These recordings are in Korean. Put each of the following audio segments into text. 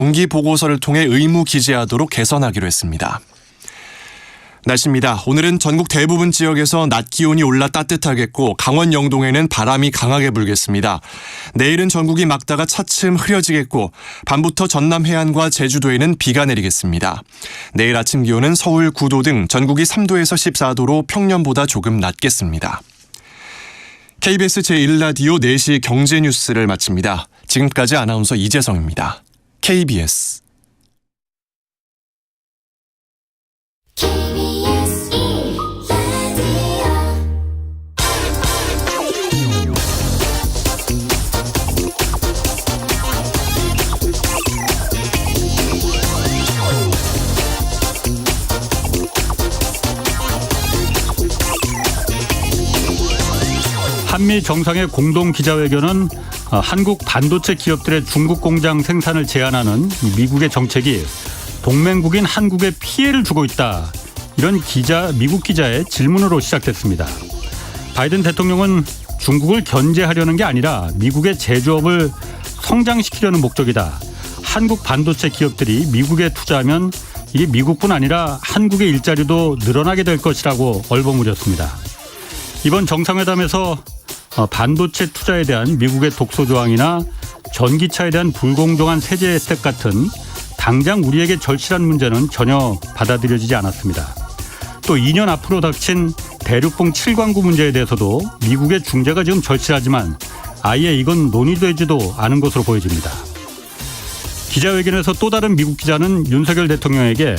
분기 보고서를 통해 의무 기재하도록 개선하기로 했습니다. 날씨입니다. 오늘은 전국 대부분 지역에서 낮 기온이 올라 따뜻하겠고 강원 영동에는 바람이 강하게 불겠습니다. 내일은 전국이 막다가 차츰 흐려지겠고 밤부터 전남 해안과 제주도에는 비가 내리겠습니다. 내일 아침 기온은 서울 9도 등 전국이 3도에서 14도로 평년보다 조금 낮겠습니다. KBS 제1라디오 4시 경제뉴스를 마칩니다. 지금까지 아나운서 이재성입니다. KBS 한미 정상의 공동 기자회견은 한국 반도체 기업들의 중국 공장 생산을 제한하는 미국의 정책이 동맹국인 한국에 피해를 주고 있다. 이런 미국 기자의 질문으로 시작됐습니다. 바이든 대통령은 중국을 견제하려는 게 아니라 미국의 제조업을 성장시키려는 목적이다. 한국 반도체 기업들이 미국에 투자하면 이게 미국뿐 아니라 한국의 일자리도 늘어나게 될 것이라고 얼버무렸습니다. 이번 정상회담에서 반도체 투자에 대한 미국의 독소 조항이나 전기차에 대한 불공정한 세제 혜택 같은 당장 우리에게 절실한 문제는 전혀 받아들여지지 않았습니다. 또 2년 앞으로 닥친 대륙봉 7광구 문제에 대해서도 미국의 중재가 지금 절실하지만 아예 이건 논의되지도 않은 것으로 보여집니다. 기자회견에서 또 다른 미국 기자는 윤석열 대통령에게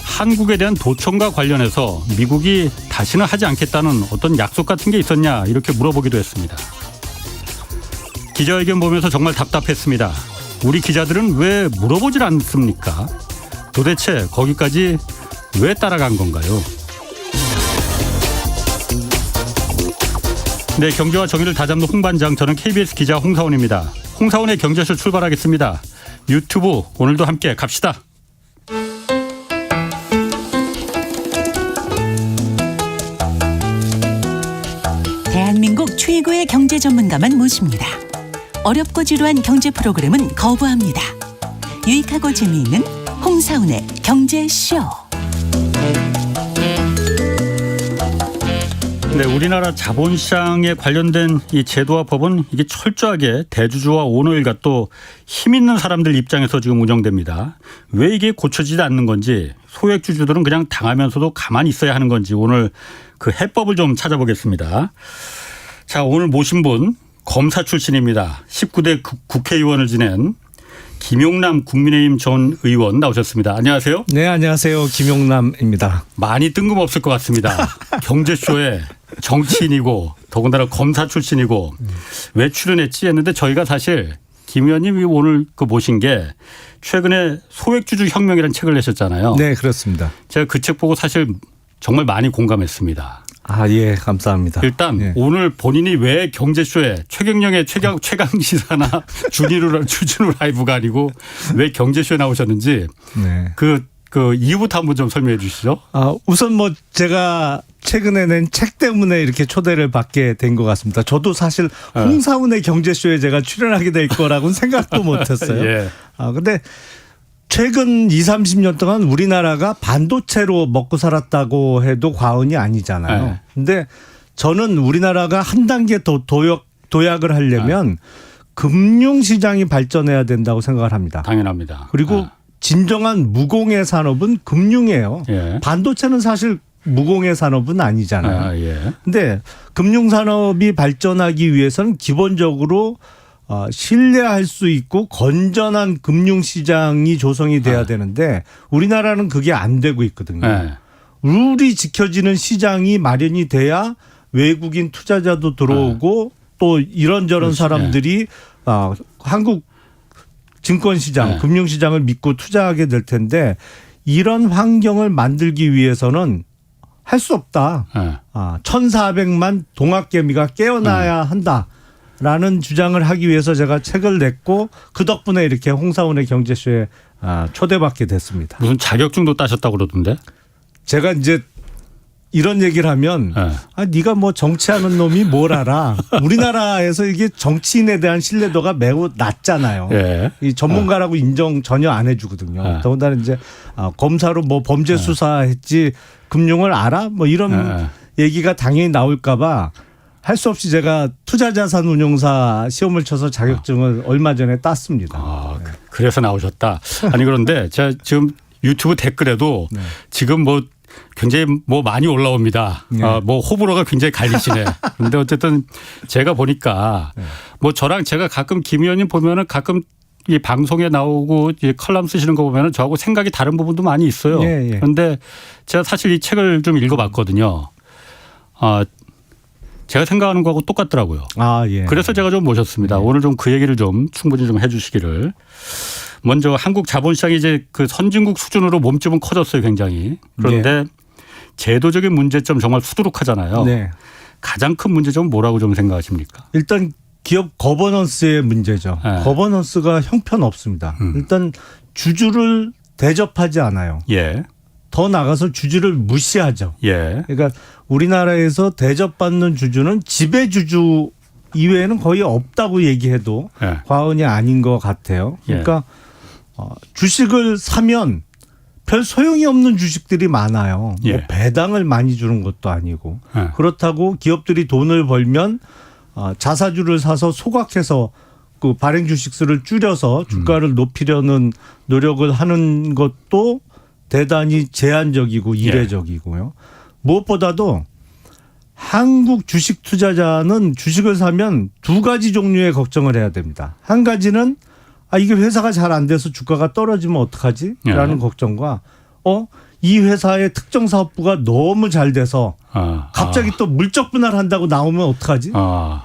한국에 대한 도청과 관련해서 미국이 다시는 하지 않겠다는 어떤 약속 같은 게 있었냐 이렇게 물어보기도 했습니다. 기자회견 보면서 정말 답답했습니다. 우리 기자들은 왜 물어보질 않습니까? 도대체 거기까지 왜 따라간 건가요? 네, 경제와 정의를 다잡는 홍반장, 저는 KBS 기자 홍사원입니다. 홍사원의 경제쇼 출발하겠습니다. 유튜브 오늘도 함께 갑시다. 대한민국 최고의 경제 전문가만 모십니다. 어렵고 지루한 경제 프로그램은 거부합니다. 유익하고 재미있는 홍사운의 경제쇼. 네, 우리나라 자본시장에 관련된 이 제도와 법은 이게 철저하게 대주주와 오너일가 또 힘 있는 사람들 입장에서 지금 운영됩니다. 왜 이게 고쳐지지 않는 건지, 소액주주들은 그냥 당하면서도 가만히 있어야 하는 건지 오늘 그 해법을 좀 찾아보겠습니다. 자, 오늘 모신 분 검사 출신입니다. 19대 국회의원을 지낸 김용남 국민의힘 전 의원 나오셨습니다. 안녕하세요. 네, 안녕하세요. 김용남입니다. 많이 뜬금없을 것 같습니다. 경제쇼에 정치인이고 더군다나 검사 출신이고 왜 출연했지 했는데 저희가 사실 김 의원님이 오늘 모신 게 최근에 소액주주 혁명이라는 책을 내셨잖아요. 네, 그렇습니다. 제가 그 책 보고 사실 정말 많이 공감했습니다. 아, 예, 감사합니다. 일단 예. 오늘 본인이 왜 경제쇼에 최경영의 최강시사나 주진우 라이브가 아니고 왜 경제쇼에 나오셨는지 네. 그 이유부터 한번 좀 설명해 주시죠. 우선 제가 최근에 낸 책 때문에 이렇게 초대를 받게 된 것 같습니다. 저도 사실 홍사운의 경제쇼에 제가 출연하게 될 거라고는 생각도 못했어요. 예. 근데 최근 20, 30년 동안 우리나라가 반도체로 먹고 살았다고 해도 과언이 아니잖아요. 네. 근데 저는 우리나라가 한 단계 더 도약을 하려면 금융시장이 발전해야 된다고 생각을 합니다. 당연합니다. 그리고 진정한 무공해 산업은 금융이에요. 예. 반도체는 사실 무공해 산업은 아니잖아요. 예. 근데 금융산업이 발전하기 위해서는 기본적으로 신뢰할 수 있고 건전한 금융시장이 조성이 돼야 되는데 우리나라는 그게 안 되고 있거든요. 예. 룰이 지켜지는 시장이 마련이 돼야 외국인 투자자도 들어오고 또 이런저런 그렇지. 사람들이 한국 증권시장, 금융시장을 믿고 투자하게 될 텐데 이런 환경을 만들기 위해서는 할 수 없다. 1,400만 동학개미가 깨어나야 한다라는 주장을 하기 위해서 제가 책을 냈고 그 덕분에 이렇게 홍사운의 경제쇼에 초대받게 됐습니다. 무슨 자격증도 따셨다고 그러던데? 제가 이제 이런 얘기를 하면 네가 뭐 정치하는 놈이 뭘 알아. 우리나라에서 이게 정치인에 대한 신뢰도가 매우 낮잖아요. 예. 이 전문가라고 인정 전혀 안 해주거든요. 더군다나 이제 검사로 뭐 범죄 수사했지 금융을 알아? 뭐 이런 얘기가 당연히 나올까봐 할 수 없이 제가 투자자산운용사 시험을 쳐서 자격증을 얼마 전에 땄습니다. 그래서 나오셨다. 아니 그런데 제가 지금 유튜브 댓글에도 지금 뭐 굉장히 뭐 많이 올라옵니다. 뭐 호불호가 굉장히 갈리시네. 그런데 어쨌든 제가 보니까 뭐 저랑 제가 가끔 김 의원님 보면은 가끔 이 방송에 나오고 이 컬럼 쓰시는 거 보면은 저하고 생각이 다른 부분도 많이 있어요. 그런데 제가 사실 이 책을 좀 읽어봤거든요. 제가 생각하는 거하고 똑같더라고요. 그래서 제가 좀 모셨습니다. 오늘 좀 그 얘기를 좀 충분히 좀 해주시기를. 먼저 한국 자본시장이 이제 그 선진국 수준으로 몸집은 커졌어요, 굉장히. 그런데 제도적인 문제점 정말 수두룩하잖아요. 가장 큰 문제점은 뭐라고 좀 생각하십니까? 일단 기업 거버넌스의 문제죠. 거버넌스가 형편없습니다. 일단 주주를 대접하지 않아요. 더 나가서 주주를 무시하죠. 그러니까 우리나라에서 대접받는 주주는 지배주주 이외에는 거의 없다고 얘기해도 과언이 아닌 것 같아요. 그러니까 주식을 사면 별 소용이 없는 주식들이 많아요. 뭐 배당을 많이 주는 것도 아니고. 그렇다고 기업들이 돈을 벌면 자사주를 사서 소각해서 그 발행 주식수를 줄여서 주가를 높이려는 노력을 하는 것도 대단히 제한적이고 이례적이고요. 무엇보다도 한국 주식 투자자는 주식을 사면 두 가지 종류의 걱정을 해야 됩니다. 한 가지는 이게 회사가 잘 안 돼서 주가가 떨어지면 어떡하지? 라는 걱정과 이 회사의 특정 사업부가 너무 잘 돼서 갑자기 또 물적 분할한다고 나오면 어떡하지?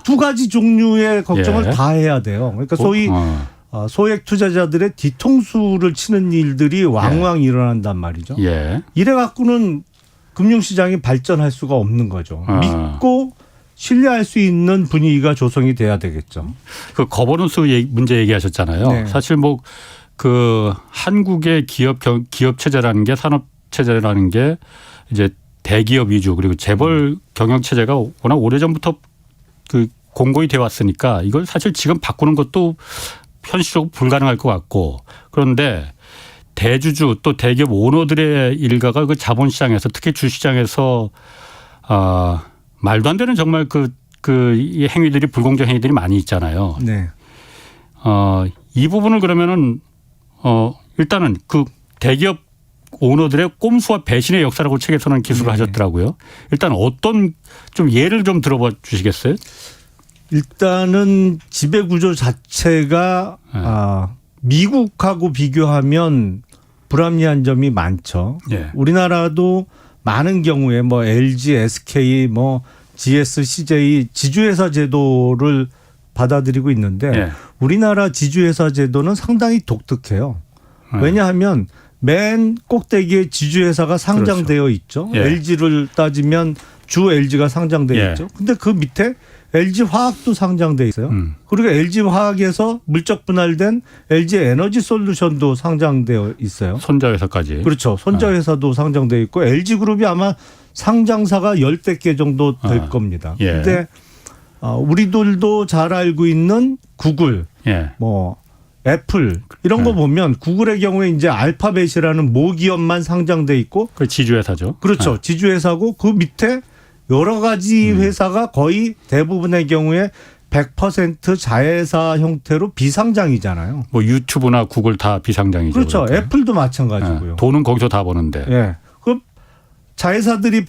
두 가지 종류의 걱정을 다 해야 돼요. 그러니까 소위 소액 투자자들의 뒤통수를 치는 일들이 왕왕 일어난단 말이죠. 이래 갖고는 금융시장이 발전할 수가 없는 거죠. 믿고 신뢰할 수 있는 분위기가 조성이 돼야 되겠죠. 그 거버넌스 문제 얘기하셨잖아요. 사실 뭐 그 한국의 기업 체제라는 게 산업 체제라는 게 이제 대기업 위주 그리고 재벌 경영 체제가 워낙 오래전부터 그 공고히 되어 왔으니까 이걸 사실 지금 바꾸는 것도 현실적으로 불가능할 것 같고 그런데 대주주 또 대기업 오너들의 일가가 그 자본시장에서 특히 주시장에서 말도 안 되는 정말 이 행위들이 불공정 행위들이 많이 있잖아요. 이 부분을 그러면은 일단은 그 대기업 오너들의 꼼수와 배신의 역사라고 책에서는 기술을 하셨더라고요. 일단 어떤 좀 예를 좀 들어봐 주시겠어요? 일단은 지배구조 자체가 미국하고 비교하면 불합리한 점이 많죠. 우리나라도 많은 경우에 뭐 LG, SK, 뭐 GS, CJ 지주회사 제도를 받아들이고 있는데 우리나라 지주회사 제도는 상당히 독특해요. 왜냐하면 맨 꼭대기에 지주회사가 상장되어 있죠. LG를 따지면 주 LG가 상장되어 있죠. 근데 그 밑에 LG화학도 상장돼 있어요. 그리고 LG화학에서 물적 분할된 LG에너지솔루션도 상장되어 있어요. 손자회사까지. 그렇죠. 손자회사도 상장돼 있고 LG그룹이 아마 상장사가 10대 개 정도 될 겁니다. 그런데 우리들도 잘 알고 있는 구글, 뭐 애플 이런 거 보면 구글의 경우에 이제 알파벳이라는 모기업만 상장돼 있고 그 지주회사죠. 그렇죠. 지주회사고 그 밑에 여러 가지 회사가 거의 대부분의 경우에 100% 자회사 형태로 비상장이잖아요. 뭐 유튜브나 구글 다 비상장이죠. 그렇죠. 그렇게. 애플도 마찬가지고요. 돈은 거기서 다 버는데. 그 자회사들이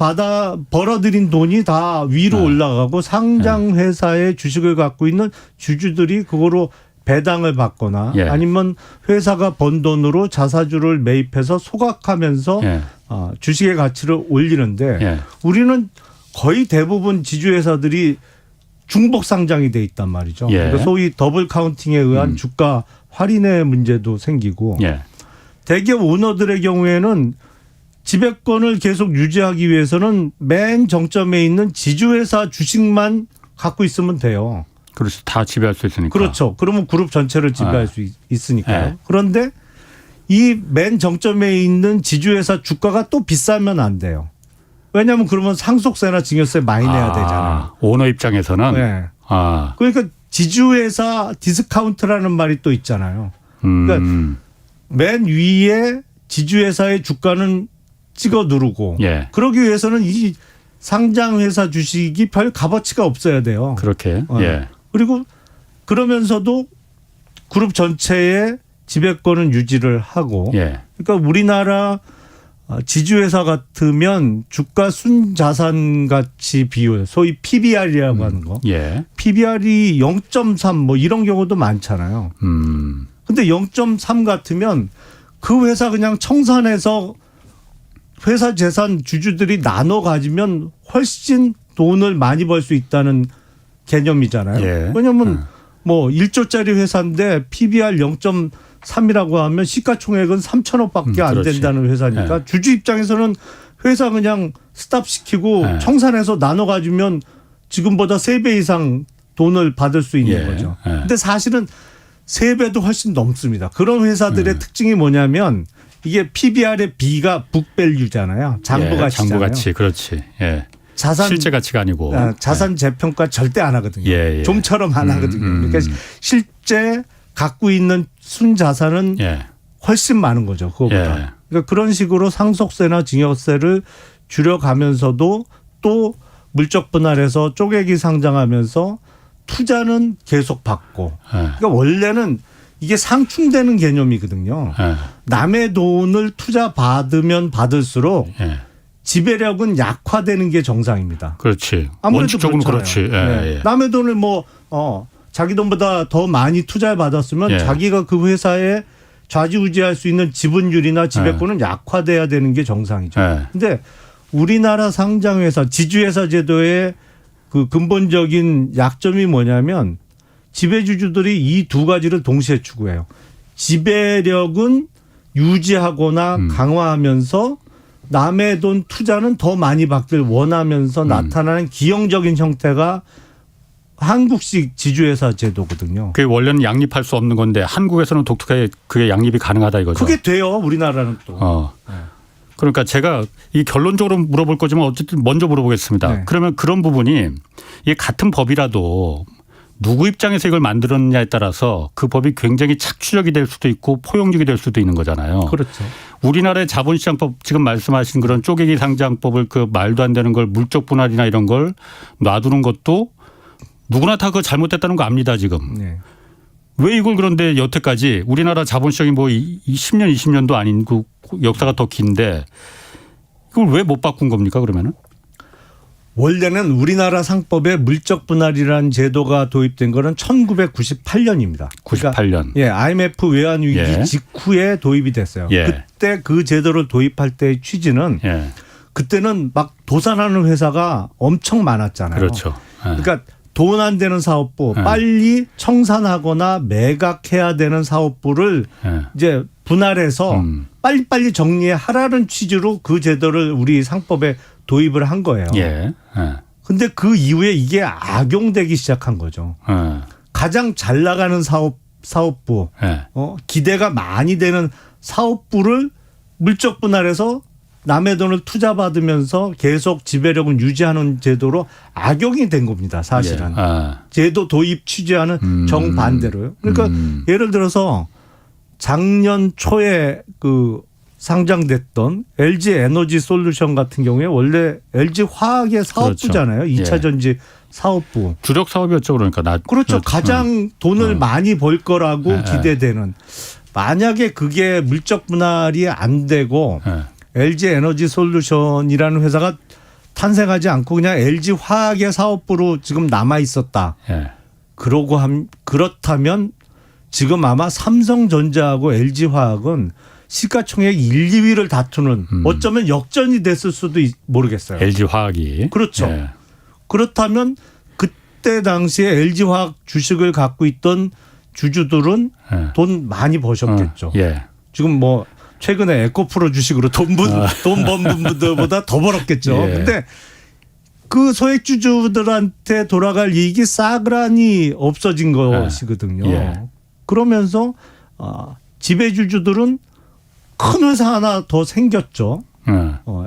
벌어들인 돈이 다 위로 올라가고 상장 회사의 주식을 갖고 있는 주주들이 그거로 배당을 받거나 아니면 회사가 번 돈으로 자사주를 매입해서 소각하면서 주식의 가치를 올리는데 우리는 거의 대부분 지주회사들이 중복 상장이 돼 있단 말이죠. 그러니까 소위 더블 카운팅에 의한 주가 할인의 문제도 생기고 대기업 오너들의 경우에는 지배권을 계속 유지하기 위해서는 맨 정점에 있는 지주회사 주식만 갖고 있으면 돼요. 그렇죠. 다 지배할 수 있으니까. 그렇죠. 그러면 그룹 전체를 지배할 수 있으니까요. 그런데 이 맨 정점에 있는 지주회사 주가가 또 비싸면 안 돼요. 왜냐하면 그러면 상속세나 증여세 많이 내야 되잖아요. 오너 입장에서는. 네. 아. 그러니까 지주회사 디스카운트라는 말이 또 있잖아요. 그러니까 맨 위에 지주회사의 주가는 찍어 누르고 예. 그러기 위해서는 이 상장회사 주식이 별 값어치가 없어야 돼요. 그렇게. 예. 그리고 그러면서도 그룹 전체의 지배권은 유지를 하고 예. 그러니까 우리나라 지주회사 같으면 주가 순자산 가치 비율 소위 PBR이라고 하는 거. 예. PBR이 0.3 뭐 이런 경우도 많잖아요. 근데 0.3 같으면 그 회사 그냥 청산해서 회사 재산 주주들이 나눠 가지면 훨씬 돈을 많이 벌 수 있다는 개념이잖아요. 예. 왜냐하면 뭐 1조짜리 회사인데 PBR 0.3이라고 하면 시가총액은 3천억밖에 안 그렇지. 된다는 회사니까 예. 주주 입장에서는 회사 그냥 스탑시키고 예. 청산해서 나눠 가지면 지금보다 3배 이상 돈을 받을 수 있는 예. 거죠. 예. 근데 사실은 3배도 훨씬 넘습니다. 그런 회사들의 특징이 뭐냐면 이게 PBR의 B가 북밸류잖아요. 장부가치잖아요. 장부가치. 그렇지. 예. 자산 실제 가치가 아니고. 자산 재평가 절대 안 하거든요. 예. 좀처럼 안 하거든요. 그러니까 실제 갖고 있는 순자산은 예. 훨씬 많은 거죠. 그거보다. 예. 그러니까 그런 식으로 상속세나 증여세를 줄여가면서도 또 물적 분할해서 쪼개기 상장하면서 투자는 계속 받고. 예. 그러니까 원래는 이게 상충되는 개념이거든요. 예. 남의 돈을 투자 받으면 받을수록 예. 지배력은 약화되는 게 정상입니다. 그렇지. 아무래도 원칙적으로 그렇잖아요. 그렇지. 예. 네. 예. 남의 돈을 뭐 자기 돈보다 더 많이 투자를 받았으면 예. 자기가 그 회사에 좌지우지할 수 있는 지분율이나 지배권은 약화돼야 되는 게 정상이죠. 예. 근데 우리나라 상장회사 지주회사 제도의 그 근본적인 약점이 뭐냐면 지배주주들이 이 두 가지를 동시에 추구해요. 지배력은 유지하거나 강화하면서 남의 돈 투자는 더 많이 받길 원하면서 나타나는 기형적인 형태가 한국식 지주회사 제도거든요. 그게 원래는 양립할 수 없는 건데 한국에서는 독특하게 그게 양립이 가능하다 이거죠. 그게 돼요. 우리나라는 또. 그러니까 제가 이 결론적으로 물어볼 거지만 어쨌든 먼저 물어보겠습니다. 네. 그러면 그런 부분이 이게 같은 법이라도 누구 입장에서 이걸 만들었느냐에 따라서 그 법이 굉장히 착취적이 될 수도 있고 포용적이 될 수도 있는 거잖아요. 그렇죠. 우리나라의 자본시장법 지금 말씀하신 그런 쪼개기 상장법을 그 말도 안 되는 걸 물적 분할이나 이런 걸 놔두는 것도 누구나 다 그거 잘못됐다는 거 압니다 지금. 네. 왜 이걸 그런데 여태까지 우리나라 자본시장이 뭐 10년 20년도 아닌 그 역사가 더 긴데 이걸 왜 못 바꾼 겁니까 그러면은? 원래는 우리나라 상법에 물적 분할이라는 제도가 도입된 거는 1998년입니다. 98년. 예, IMF 외환 위기 예. 직후에 도입이 됐어요. 예. 그때 그 제도를 도입할 때의 취지는 예. 그때는 막 도산하는 회사가 엄청 많았잖아요. 그렇죠. 예. 그러니까 돈 안 되는 사업부 예. 빨리 청산하거나 매각해야 되는 사업부를 예. 이제 분할해서 빨리빨리 정리하라는 취지로 그 제도를 우리 상법에 도입을 한 거예요. 예. 예. 근데 그 이후에 이게 악용되기 시작한 거죠. 예. 가장 잘 나가는 사업부, 예. 기대가 많이 되는 사업부를 물적 분할해서 남의 돈을 투자받으면서 계속 지배력은 유지하는 제도로 악용이 된 겁니다. 사실은. 예. 제도 도입 취지와는 정반대로요. 그러니까 예를 들어서 작년 초에 그 상장됐던 LG 에너지 솔루션 같은 경우에 원래 LG 화학의 사업부잖아요. 그렇죠. 2차 예. 전지 사업부. 주력 사업이었죠 그러니까. 그렇죠. 가장 돈을 많이 벌 거라고 예. 기대되는. 만약에 그게 물적 분할이 안 되고 예. LG 에너지 솔루션이라는 회사가 탄생하지 않고 그냥 LG 화학의 사업부로 지금 남아 있었다. 예. 그렇다면 지금 아마 삼성전자하고 LG 화학은 시가총액 1, 2위를 다투는 어쩌면 역전이 됐을 수도 모르겠어요. LG 화학이. 그렇죠. 예. 그렇다면 그때 당시에 LG 화학 주식을 갖고 있던 주주들은 예. 돈 많이 버셨겠죠. 예. 지금 뭐 최근에 에코프로 주식으로 돈 번 분들보다 더 벌었겠죠. 예. 근데 그 소액주주들한테 돌아갈 이익이 싸그라니 없어진 것이거든요. 예. 그러면서 지배주주들은 큰 회사 하나 더 생겼죠.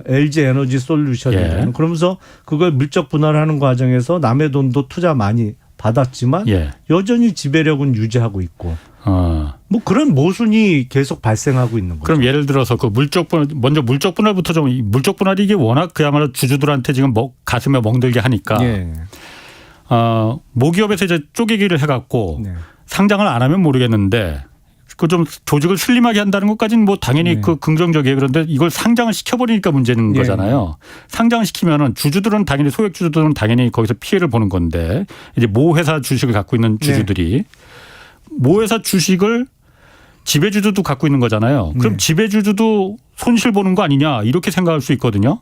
LG 에너지 솔루션이라는 예. 그러면서 그걸 물적 분할하는 과정에서 남의 돈도 투자 많이 받았지만 예. 여전히 지배력은 유지하고 있고 뭐 그런 모순이 계속 발생하고 있는 거죠. 그럼 예를 들어서 그 먼저 물적 분할부터 좀 물적 분할이 이게 워낙 그야말로 주주들한테 지금 가슴에 멍들게 하니까 예. 모기업에서 이제 쪼개기를 해갖고 네. 상장을 안 하면 모르겠는데 그 좀 조직을 슬림하게 한다는 것까지는 뭐 당연히 네. 그 긍정적이에요. 그런데 이걸 상장을 시켜버리니까 문제는 네. 거잖아요. 상장을 시키면은 주주들은 당연히 소액 주주들은 당연히 거기서 피해를 보는 건데 이제 모 회사 주식을 갖고 있는 주주들이 모 회사 주식을 지배주주도 갖고 있는 거잖아요. 그럼 네. 지배주주도 손실 보는 거 아니냐 이렇게 생각할 수 있거든요.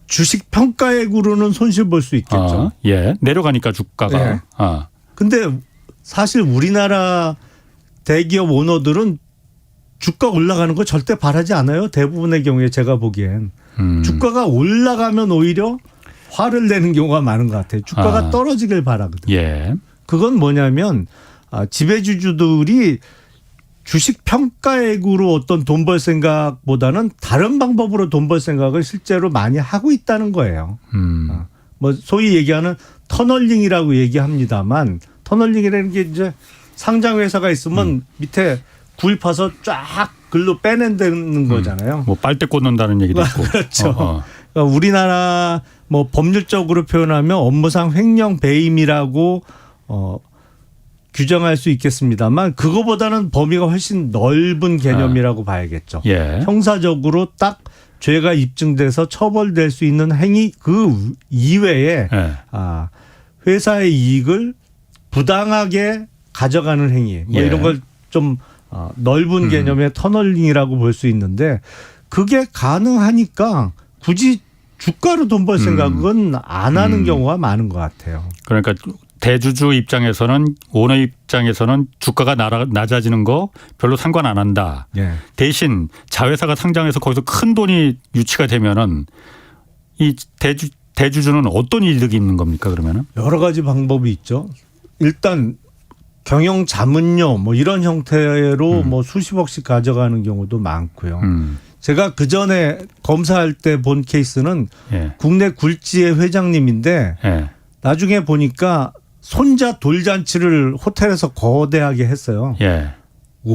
주식 평가액으로는 손실 볼 수 있겠죠. 예, 내려가니까 주가가. 네. 근데 사실 우리나라 대기업 오너들은 주가 올라가는 거 절대 바라지 않아요. 대부분의 경우에 제가 보기엔. 주가가 올라가면 오히려 화를 내는 경우가 많은 것 같아요. 주가가 떨어지길 바라거든요. 예. 그건 뭐냐면 지배주주들이 주식 평가액으로 어떤 돈 벌 생각보다는 다른 방법으로 돈 벌 생각을 실제로 많이 하고 있다는 거예요. 뭐 소위 얘기하는 터널링이라고 얘기합니다만 터널링이라는 게 이제 상장 회사가 있으면 밑에 굴 파서 쫙 글로 빼낸다는 거잖아요. 뭐 빨대 꽂는다는 얘기도 있고. 그렇죠. 그러니까 우리나라 뭐 법률적으로 표현하면 업무상 횡령 배임이라고 규정할 수 있겠습니다만 그거보다는 범위가 훨씬 넓은 개념이라고 봐야겠죠. 예. 형사적으로 딱 죄가 입증돼서 처벌될 수 있는 행위 그 이외에 예. 회사의 이익을 부당하게 가져가는 행위 뭐 예. 이런 걸 좀 넓은 개념의 터널링이라고 볼 수 있는데 그게 가능하니까 굳이 주가로 돈 벌 생각은 안 하는 경우가 많은 것 같아요. 그러니까 대주주 입장에서는 오너 입장에서는 주가가 낮아지는 거 별로 상관 안 한다. 예. 대신 자회사가 상장해서 거기서 큰 돈이 유치가 되면은 이 대주주는 어떤 이득이 있는 겁니까 그러면은? 여러 가지 방법이 있죠. 일단 경영 자문료 뭐 이런 형태로 뭐 수십억씩 가져가는 경우도 많고요. 제가 그 전에 검사할 때 본 케이스는 예. 국내 굴지의 회장님인데 예. 나중에 보니까 손자 돌잔치를 호텔에서 거대하게 했어요. 예.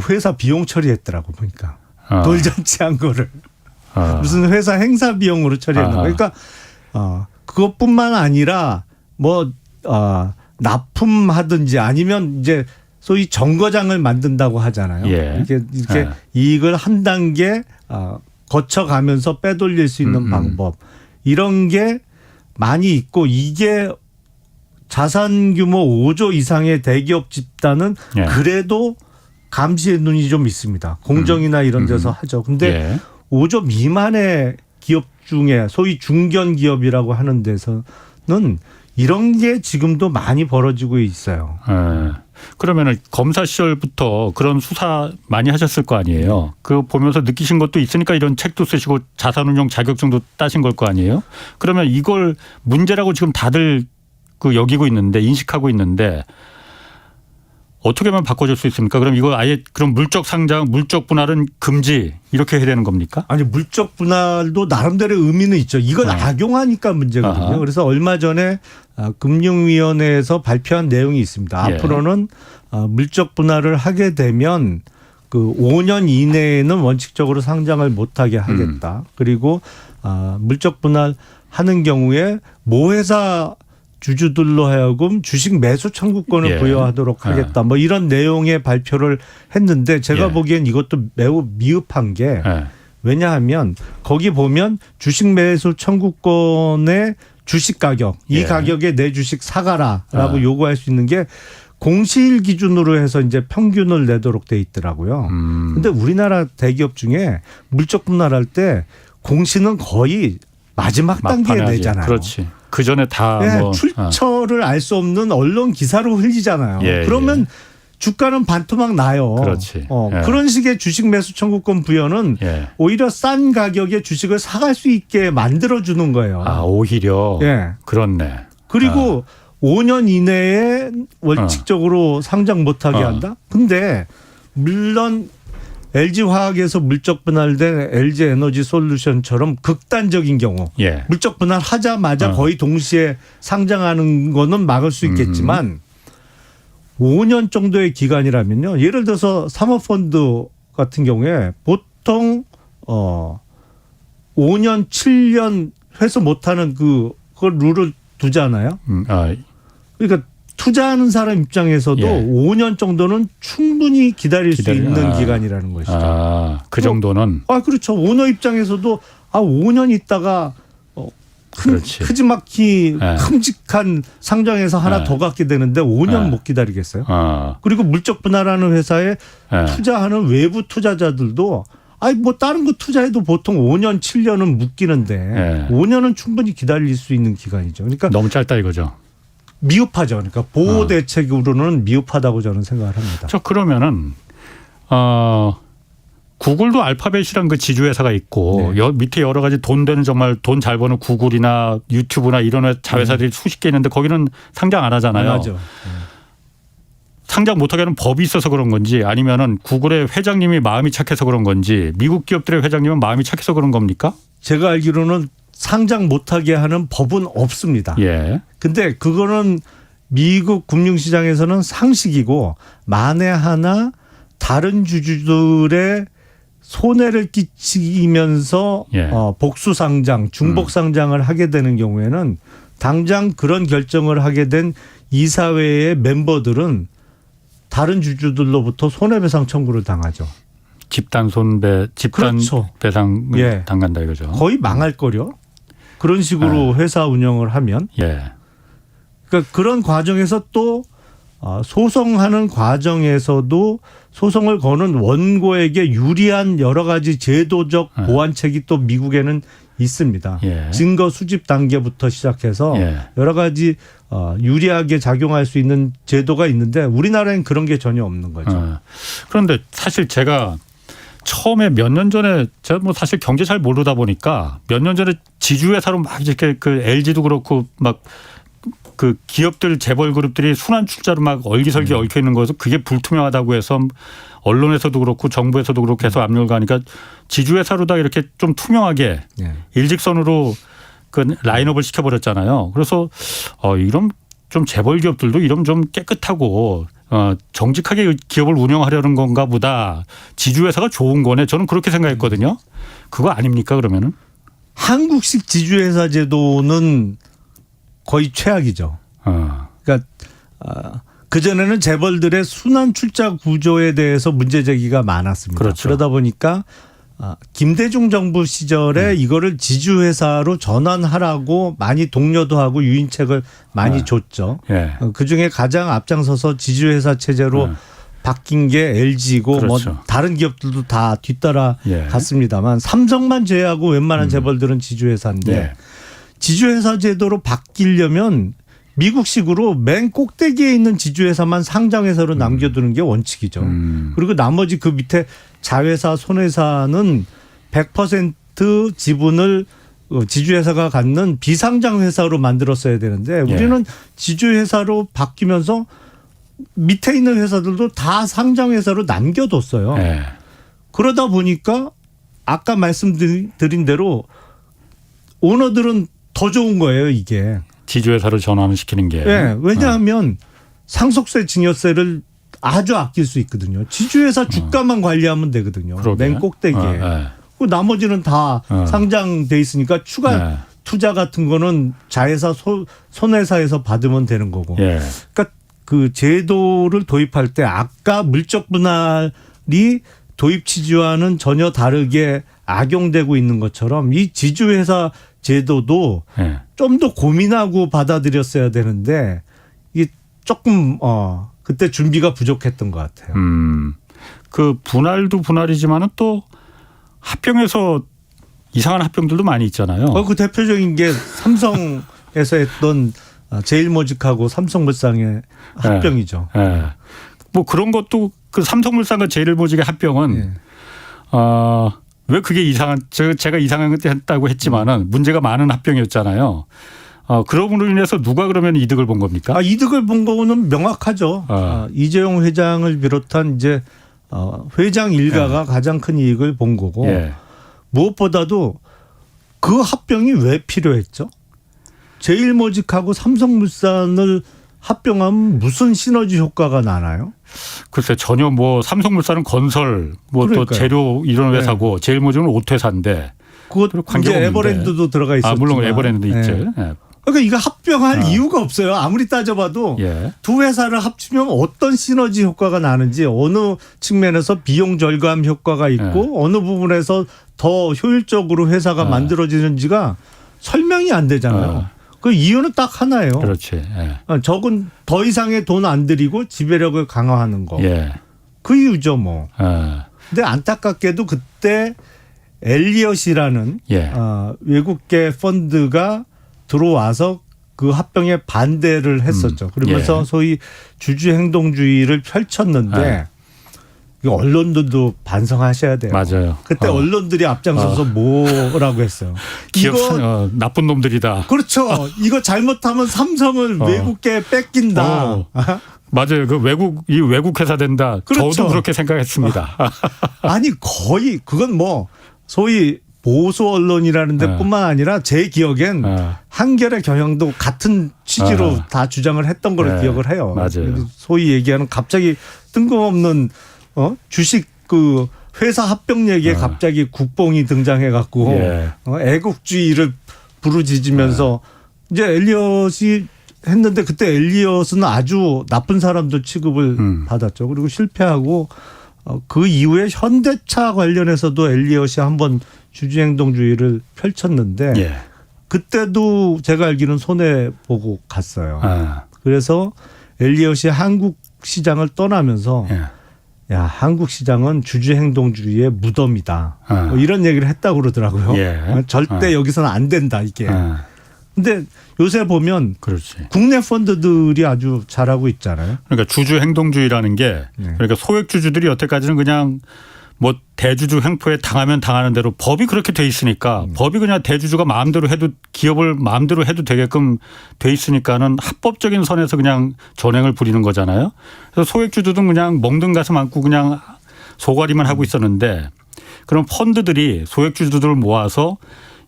회사 비용 처리했더라고 보니까 돌잔치 한 거를 무슨 회사 행사 비용으로 처리했나 봐. 그러니까 그것뿐만 아니라 뭐 납품하든지 아니면 이제 소위 정거장을 만든다고 하잖아요. 예. 이렇게 이익을 한 단계 거쳐가면서 빼돌릴 수 있는 방법 이런 게 많이 있고 이게 자산 규모 5조 이상의 대기업 집단은 예. 그래도 감시의 눈이 좀 있습니다. 공정이나 이런 데서 하죠. 근데 예. 5조 미만의 기업 중에 소위 중견 기업이라고 하는 데서는 이런 게 지금도 많이 벌어지고 있어요. 예. 그러면은 검사 시절부터 그런 수사 많이 하셨을 거 아니에요. 그 보면서 느끼신 것도 있으니까 이런 책도 쓰시고 자산운용 자격증도 따신 걸 거 아니에요. 그러면 이걸 문제라고 지금 다들 그 여기고 있는데 인식하고 있는데 어떻게 하면 바꿔줄 수 있습니까? 그럼 이거 아예 그럼 물적 상장, 물적 분할은 금지 이렇게 해야 되는 겁니까? 아니 물적 분할도 나름대로 의미는 있죠. 이걸 악용하니까 문제거든요. 아하. 그래서 얼마 전에 금융위원회에서 발표한 내용이 있습니다. 예. 앞으로는 물적 분할을 하게 되면 그 5년 이내에는 원칙적으로 상장을 못하게 하겠다. 그리고 물적 분할하는 경우에 모 회사 주주들로 하여금 주식 매수 청구권을 예. 부여하도록 하겠다. 뭐 이런 내용의 발표를 했는데 제가 예. 보기엔 이것도 매우 미흡한 게 예. 왜냐하면 거기 보면 주식 매수 청구권의 주식 가격 이 예. 가격에 내 주식 사가라라고 요구할 수 있는 게 공시일 기준으로 해서 이제 평균을 내도록 돼 있더라고요. 근데 우리나라 대기업 중에 물적 분할할 때 공시는 거의 마지막 단계에 막판에 하지. 내잖아요. 그렇지. 그 전에 다 네, 뭐 출처를 알 수 없는 언론 기사로 흘리잖아요. 예, 그러면 주가는 반토막 나요. 그렇지. 예. 그런 식의 주식 매수 청구권 부여는 예. 오히려 싼 가격에 주식을 사갈 수 있게 만들어주는 거예요. 오히려 예. 그렇네. 그리고 5년 이내에 원칙적으로 상장 못하게 한다? 근데 물론 LG 화학에서 물적 분할된 LG 에너지 솔루션처럼 극단적인 경우 예. 물적 분할하자마자 거의 동시에 상장하는 거는 막을 수 있겠지만 5년 정도의 기간이라면요. 예를 들어서 사모펀드 같은 경우에 보통 5년, 7년 회수 못하는 그걸 룰을 두잖아요. 그러니까 투자하는 사람 입장에서도 예. 5년 정도는 충분히 기다릴 수 있는 기간이라는 것이죠. 그 정도는. 그렇죠. 오너 입장에서도 5년 있다가 크지막히 큼직한 상장에서 하나 더 갖게 되는데 5년 못 기다리겠어요. 그리고 물적 분할하는 회사에 투자하는 외부 투자자들도 뭐 다른 거 투자해도 보통 5년, 7년은 묶이는데 5년은 충분히 기다릴 수 있는 기간이죠. 그러니까 너무 짧다 이거죠. 미흡하죠. 그러니까 보호 대책으로는 미흡하다고 저는 생각을 합니다. 그러면은 구글도 알파벳이란 그 지주회사가 있고 네. 밑에 여러 가지 돈 되는 정말 돈 잘 버는 구글이나 유튜브나 이런 자회사들이 수십 개 있는데 거기는 상장 안 하잖아요. 맞죠. 상장 못하게 하는 법이 있어서 그런 건지 아니면은 구글의 회장님이 마음이 착해서 그런 건지 미국 기업들의 회장님은 마음이 착해서 그런 겁니까? 제가 알기로는 상장 못하게 하는 법은 없습니다. 예. 근데 그거는 미국 금융시장에서는 상식이고 만에 하나 다른 주주들의 손해를 끼치면서 복수 상장, 중복 상장을 하게 되는 경우에는 당장 그런 결정을 하게 된 이사회의 멤버들은 다른 주주들로부터 손해배상 청구를 당하죠. 집단 그렇죠. 배상 당한다 이거죠. 거의 망할 거려. 그런 식으로 회사 운영을 하면. 그러니까 그런 과정에서 또 소송하는 과정에서도 소송을 거는 원고에게 유리한 여러 가지 제도적 보완책이 또 미국에는 있습니다. 증거 수집 단계부터 시작해서 여러 가지 유리하게 작용할 수 있는 제도가 있는데 우리나라엔 그런 게 전혀 없는 거죠. 그런데 사실 제가 처음에 몇 년 전에 제가 뭐 사실 경제 잘 모르다 보니까 몇 년 전에 지주회사로 막 이렇게 그 LG도 그렇고 막 그 기업들 재벌 그룹들이 순환 출자로 막 얼기설기 얽혀 있는 거에서 그게 불투명하다고 해서 언론에서도 그렇고 정부에서도 그렇게 해서 압력을 가니까 지주회사로다 이렇게 좀 투명하게 일직선으로 그 라인업을 시켜버렸잖아요. 그래서 이런 좀 재벌 기업들도 이런 좀 깨끗하고 정직하게 기업을 운영하려는 건가 보다. 지주회사가 좋은 거네. 저는 그렇게 생각했거든요. 그거 아닙니까 그러면은? 한국식 지주회사 제도는 거의 최악이죠. 그러니까 그전에는 재벌들의 순환 출자 구조에 대해서 문제 제기가 많았습니다. 그렇죠. 그러다 보니까 김대중 정부 시절에 이거를 지주회사로 전환하라고 많이 독려도 하고 유인책을 많이 줬죠. 그중에 가장 앞장서서 지주회사 체제로 바뀐 게 LG고 그렇죠. 뭐 다른 기업들도 다 뒤따라 갔습니다만 삼성만 제외하고 웬만한 재벌들은 지주회사인데 지주회사 제도로 바뀌려면 미국식으로 맨 꼭대기에 있는 지주회사만 상장회사로 남겨두는 게 원칙이죠. 그리고 나머지 그 밑에 자회사, 손회사는 100% 지분을 지주회사가 갖는 비상장회사로 만들었어야 되는데 우리는 지주회사로 바뀌면서 밑에 있는 회사들도 다 상장회사로 남겨뒀어요. 그러다 보니까 아까 말씀드린 대로 오너들은 더 좋은 거예요, 이게. 지주회사로 전환을 시키는 게. 왜냐하면 상속세, 증여세를 아주 아낄 수 있거든요. 지주회사 주가만 관리하면 되거든요. 맨 꼭대기에. 그 나머지는 다 상장돼 있으니까 추가 투자 같은 거는 자회사, 손회사에서 받으면 되는 거고. 그러니까 그 제도를 도입할 때 아까 물적 분할이 도입 취지와는 전혀 다르게 악용되고 있는 것처럼 이 지주회사 제도도 좀 더 고민하고 받아들였어야 되는데 이게 조금 그때 준비가 부족했던 것 같아요. 그 분할도 분할이지만은 또 합병해서 이상한 합병들도 많이 있잖아요. 그 대표적인 게 삼성에서 했던 제일모직하고 삼성물산의 합병이죠. 뭐 그런 것도 그 삼성물산과 제일모직의 합병은 왜 그게 제가 이상한 것 했다고 했지만은 문제가 많은 합병이었잖아요. 그럼으로 인해서 누가 그러면 이득을 본 겁니까? 이득을 본 거는 명확하죠. 이재용 회장을 비롯한 이제 회장 일가가 가장 큰 이익을 본 거고 예. 무엇보다도 그 합병이 왜 필요했죠? 제일모직하고 삼성물산을 합병하면 무슨 시너지 효과가 나나요? 글쎄 전혀 뭐 삼성물산은 건설 뭐 또 그러니까요. 재료 이런 회사고 제일모직은 옷 회사인데 그것 관계가 이제 없는데. 에버랜드도 들어가 있었지만. 물론 에버랜드도 예. 있죠. 예. 그러니까 이거 합병할 이유가 없어요. 아무리 따져봐도 예. 두 회사를 합치면 어떤 시너지 효과가 나는지 어느 측면에서 비용 절감 효과가 있고 어느 부분에서 더 효율적으로 회사가 만들어지는지가 설명이 안 되잖아요. 그 이유는 딱 하나예요. 그렇지. 예. 적은 더 이상의 돈 안 들이고 지배력을 강화하는 거. 예. 그 이유죠 뭐. 예. 근데 안타깝게도 그때 엘리엇이라는 예. 외국계 펀드가 들어와서 그 합병에 반대를 했었죠. 그러면서 예. 소위 주주행동주의를 펼쳤는데 예. 이거 언론들도 반성하셔야 돼요. 맞아요. 그때 언론들이 앞장서서 뭐라고 했어요. 기업 이거 나쁜 놈들이다. 그렇죠. 이거 잘못하면 삼성을 외국계 뺏긴다. 맞아요. 그 외국 회사 된다. 그렇죠. 저도 그렇게 생각했습니다. 아니 거의 그건 뭐 소위 보수 언론이라는 데뿐만 아니라 제 기억엔 한겨레 경향도 같은 취지로 다 주장을 했던 걸로 기억을 해요. 맞아요. 소위 얘기하는 갑자기 뜬금없는 주식 그 회사 합병 얘기에 갑자기 국뽕이 등장해 갖고 애국주의를 부르짖으면서 이제 엘리엇이 했는데 그때 엘리엇은 아주 나쁜 사람들 취급을 받았죠. 그리고 실패하고 그 이후에 현대차 관련해서도 엘리엇이 한번 주주행동주의를 펼쳤는데 그때도 제가 알기로는 손해 보고 갔어요. 그래서 엘리엇이 한국 시장을 떠나면서 야 한국 시장은 주주행동주의의 무덤이다. 뭐 이런 얘기를 했다고 그러더라고요. 절대 여기서는 안 된다 이게. 근데 요새 보면 그렇지. 국내 펀드들이 아주 잘하고 있잖아요. 그러니까 주주 행동주의라는 게 그러니까 소액주주들이 여태까지는 그냥 뭐 대주주 횡포에 당하면 당하는 대로 법이 그렇게 돼 있으니까 법이 그냥 대주주가 마음대로 해도 기업을 마음대로 해도 되게끔 돼 있으니까는 합법적인 선에서 그냥 전횡을 부리는 거잖아요. 그래서 소액주주도 그냥 멍든 가슴 안고 그냥 소가리만 하고 있었는데 그럼 펀드들이 소액주주들을 모아서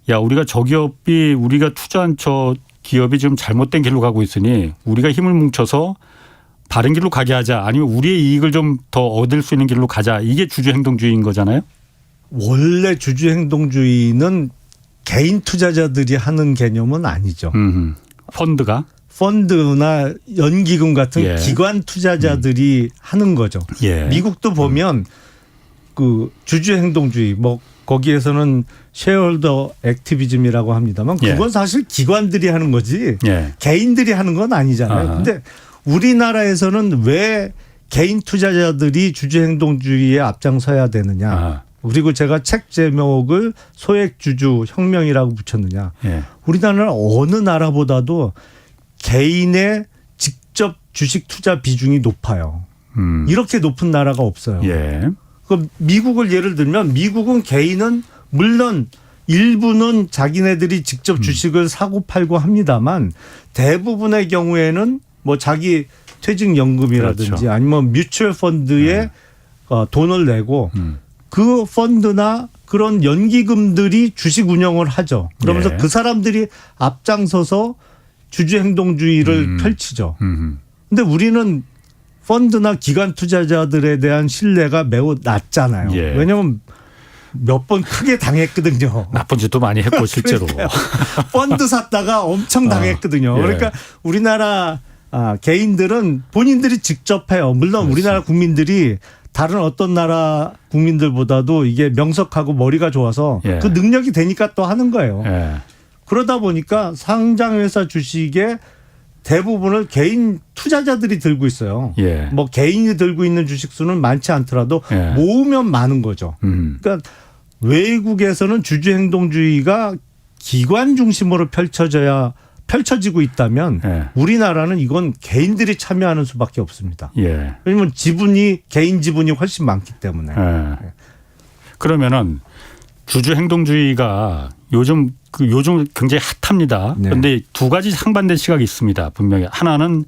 야 우리가 저 기업이 우리가 투자한 저 기업이 지금 잘못된 길로 가고 있으니 우리가 힘을 뭉쳐서 바른 길로 가게 하자 아니면 우리의 이익을 좀 더 얻을 수 있는 길로 가자 이게 주주행동주의인 거잖아요. 원래 주주행동주의는 개인 투자자들이 하는 개념은 아니죠. 펀드나 연기금 같은 기관 투자자들이 하는 거죠. 미국도 보면 그 주주행동주의 뭐 거기에서는 쉐어홀더 액티비즘이라고 합니다만 그건 사실 기관들이 하는 거지 개인들이 하는 건 아니잖아요. 근데 우리나라에서는 왜 개인 투자자들이 주주행동주의에 앞장서야 되느냐. 그리고 제가 책 제목을 소액주주 혁명이라고 붙였느냐. 우리나라는 어느 나라보다도 개인의 직접 주식 투자 비중이 높아요. 이렇게 높은 나라가 없어요. 그 미국을 예를 들면 미국은 개인은 물론 일부는 자기네들이 직접 주식을 사고 팔고 합니다만 대부분의 경우에는 뭐 자기 퇴직연금이라든지 아니면 뮤추얼 펀드에 돈을 내고 그 펀드나 그런 연기금들이 주식 운영을 하죠. 그러면서 그 사람들이 앞장서서 주주행동주의를 펼치죠. 근데 우리는 펀드나 기관 투자자들에 대한 신뢰가 매우 낮잖아요. 왜냐하면 몇 번 크게 당했거든요. 나쁜 짓도 많이 했고 실제로. 펀드 샀다가 엄청 당했거든요. 그러니까 우리나라 개인들은 본인들이 직접 해요. 물론 우리나라 국민들이 다른 어떤 나라 국민들보다도 이게 명석하고 머리가 좋아서 그 능력이 되니까 또 하는 거예요. 그러다 보니까 상장회사 주식의 대부분을 개인 투자자들이 들고 있어요. 뭐 개인이 들고 있는 주식 수는 많지 않더라도 모으면 많은 거죠. 그러니까 외국에서는 주주행동주의가 기관 중심으로 펼쳐지고 있다면 우리나라는 이건 개인들이 참여하는 수밖에 없습니다. 왜냐하면 개인 지분이 훨씬 많기 때문에. 그러면은 주주행동주의가 요즘 굉장히 핫합니다. 그런데 두 가지 상반된 시각이 있습니다. 분명히 하나는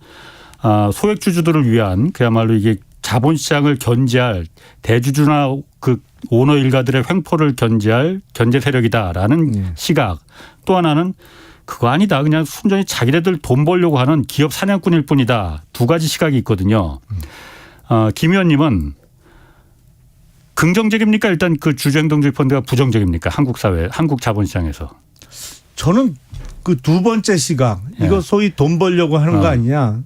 소액주주들을 위한 그야말로 이게 자본시장을 견제할 대주주나 그 오너 일가들의 횡포를 견제할 견제 세력이다라는 시각. 또 하나는 그거 아니다. 그냥 순전히 자기네들 돈 벌려고 하는 기업 사냥꾼일 뿐이다. 두 가지 시각이 있거든요. 김 의원님은 긍정적입니까? 일단 그 주주행동주의 펀드가 부정적입니까? 한국 사회, 한국 자본시장에서. 저는 그 두 번째 시각 이거 소위 돈 벌려고 하는 거 아니냐.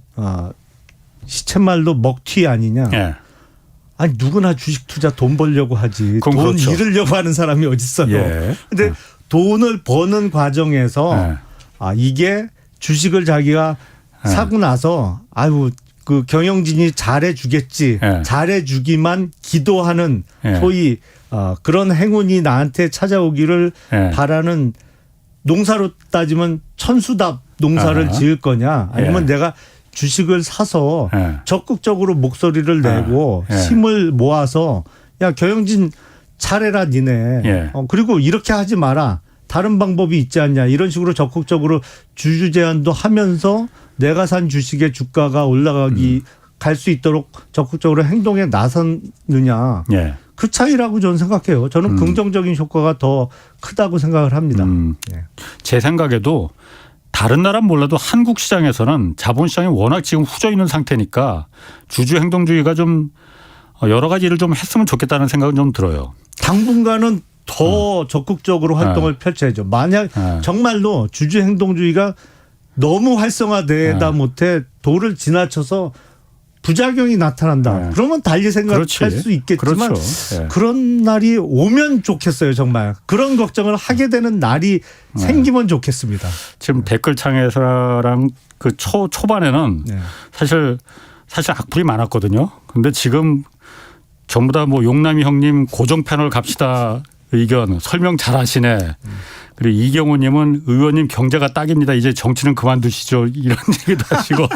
시쳇말로 먹튀 아니냐. 예. 아니 누구나 주식 투자 돈 벌려고 하지. 돈 그렇죠. 잃으려고 하는 사람이 어디 있어요. 예. 근데 돈을 버는 과정에서 이게 주식을 자기가 사고 나서 아유 그 경영진이 잘해주겠지. 잘해주기만 기도하는 소위 그런 행운이 나한테 찾아오기를 바라는 농사로 따지면 천수답 농사를 지을 거냐 아니면 내가 주식을 사서 적극적으로 목소리를 내고 힘을 모아서 야 경영진 잘해라 니네. 그리고 이렇게 하지 마라. 다른 방법이 있지 않냐. 이런 식으로 적극적으로 주주 제한도 하면서 내가 산 주식의 주가가 올라가기 갈 수 있도록 적극적으로 행동에 나섰느냐. 그 차이라고 저는 생각해요. 저는 긍정적인 효과가 더 크다고 생각을 합니다. 제 생각에도 다른 나라는 몰라도 한국 시장에서는 자본시장이 워낙 지금 후져 있는 상태니까 주주 행동주의가 좀 여러 가지 일을 좀 했으면 좋겠다는 생각은 좀 들어요. 당분간은 더 적극적으로 활동을 펼쳐야죠. 만약 정말로 주주 행동주의가 너무 활성화되다 못해 도를 지나쳐서 부작용이 나타난다. 그러면 달리 생각할 수 있겠지만 그런 날이 오면 좋겠어요. 정말. 그런 걱정을 하게 되는 날이 생기면 좋겠습니다. 지금 댓글창에서랑 그 초반에는 사실 악플이 많았거든요. 근데 지금 전부 다 뭐 용남이 형님 고정 패널 갑시다 의견 설명 잘하시네. 그리고 이경호님은 의원님 경제가 딱입니다. 이제 정치는 그만두시죠. 이런 얘기도 하시고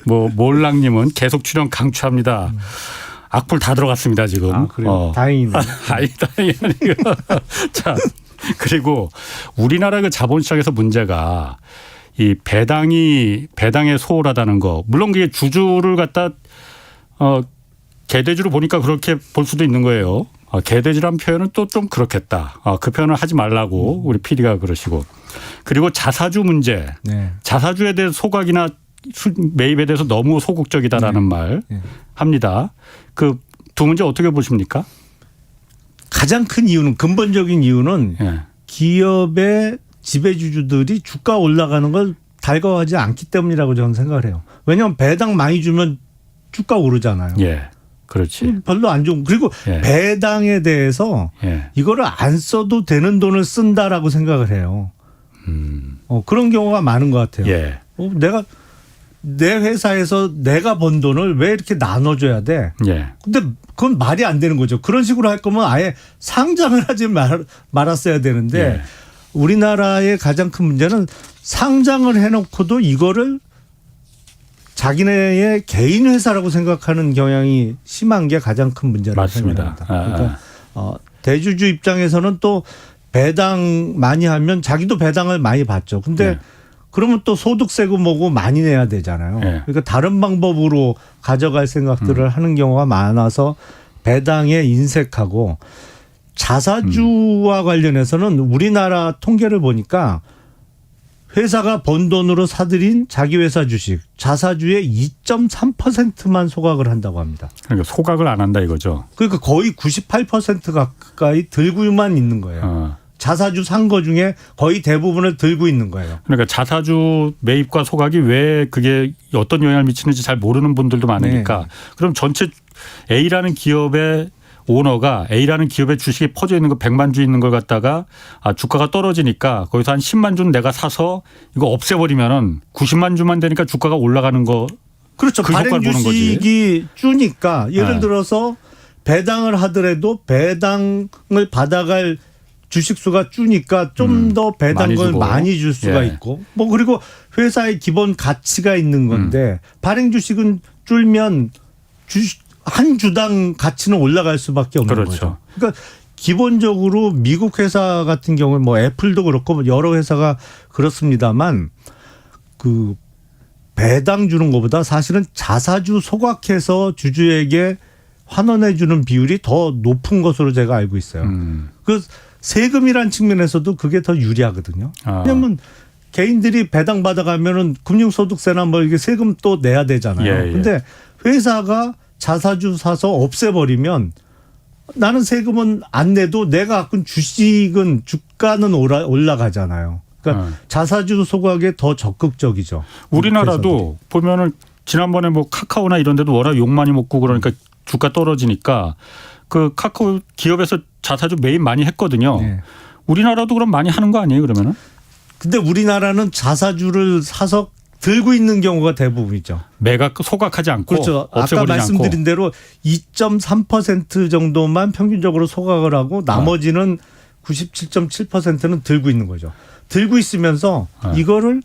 뭐 몰랑님은 계속 출연 강추합니다. 악플 다 들어갔습니다 지금. 아, 그래요? 다행이네요. 다행이 아니고. 자 그리고 우리나라 그 자본시장에서 문제가 이 배당에 소홀하다는 거. 물론 그게 주주를 갖다 개돼지로 보니까 그렇게 볼 수도 있는 거예요. 개돼지란 표현은 또 좀 그렇겠다. 그 표현을 하지 말라고 우리 PD가 그러시고. 그리고 자사주 문제. 자사주에 대해서 소각이나 매입에 대해서 너무 소극적이다라는 말 합니다. 그 두 문제 어떻게 보십니까? 가장 큰 이유는 근본적인 이유는 기업의 지배주주들이 주가 올라가는 걸 달가워하지 않기 때문이라고 저는 생각을 해요. 왜냐하면 배당 많이 주면 주가 오르잖아요. 그렇지. 별로 안 좋은. 그리고 배당에 대해서 이거를 안 써도 되는 돈을 쓴다라고 생각을 해요. 그런 경우가 많은 것 같아요. 내가 내 회사에서 내가 번 돈을 왜 이렇게 나눠줘야 돼? 근데 그건 말이 안 되는 거죠. 그런 식으로 할 거면 아예 상장을 하지 말았어야 되는데 우리나라의 가장 큰 문제는 상장을 해놓고도 이거를 자기네의 개인 회사라고 생각하는 경향이 심한 게 가장 큰 문제라고 생각합니다. 그러니까 대주주 입장에서는 또 배당 많이 하면 자기도 배당을 많이 받죠. 근데 그러면 또 소득세고 뭐고 많이 내야 되잖아요. 그러니까 다른 방법으로 가져갈 생각들을 하는 경우가 많아서 배당에 인색하고 자사주와 관련해서는 우리나라 통계를 보니까 회사가 번 돈으로 사들인 자기 회사 주식 자사주의 2.3%만 소각을 한다고 합니다. 그러니까 소각을 안 한다 이거죠. 그러니까 거의 98% 가까이 들고만 있는 거예요. 자사주 산 거 중에 거의 대부분을 들고 있는 거예요. 그러니까 자사주 매입과 소각이 왜 그게 어떤 영향을 미치는지 잘 모르는 분들도 많으니까 그럼 전체 A라는 기업의 오너가 A라는 기업의 주식이 퍼져 있는 거 100만 주 있는 걸 갖다가 주가가 떨어지니까 거기서 한 10만 주는 내가 사서 이거 없애버리면은 90만 주만 되니까 주가가 올라가는 거. 그렇죠. 그 발행 주식이 주니까 예를 들어서 배당을 하더라도 배당을 받아갈 주식수가 주니까 좀 더 배당을 많이 줄 수가 있고 뭐 그리고 회사의 기본 가치가 있는 건데 발행 주식은 줄면 한 주당 가치는 올라갈 수밖에 없는 거죠. 그러니까 기본적으로 미국 회사 같은 경우에 뭐 애플도 그렇고 여러 회사가 그렇습니다만 그 배당 주는 것보다 사실은 자사주 소각해서 주주에게 환원해 주는 비율이 더 높은 것으로 제가 알고 있어요. 그 세금이란 측면에서도 그게 더 유리하거든요. 왜냐하면 개인들이 배당 받아가면은 금융소득세나 뭐 이게 세금 또 내야 되잖아요. 근데 회사가 자사주 사서 없애버리면 나는 세금은 안 내도 내가 갖고 있는 주식은 주가는 올라가잖아요. 그러니까 자사주 소각에 더 적극적이죠. 우리나라도 보면은 지난번에 뭐 카카오나 이런 데도 워낙 욕 많이 먹고 그러니까 주가 떨어지니까 그 카카오 기업에서 자사주 매입 많이 했거든요. 네. 우리나라도 그럼 많이 하는 거 아니에요, 그러면은? 근데 우리나라는 자사주를 사서 들고 있는 경우가 대부분이죠. 매각 소각하지 않고 그렇죠. 아까 없애버리지 말씀드린 않고. 대로 2.3% 정도만 평균적으로 소각을 하고 나머지는 97.7%는 들고 있는 거죠. 들고 있으면서 이거를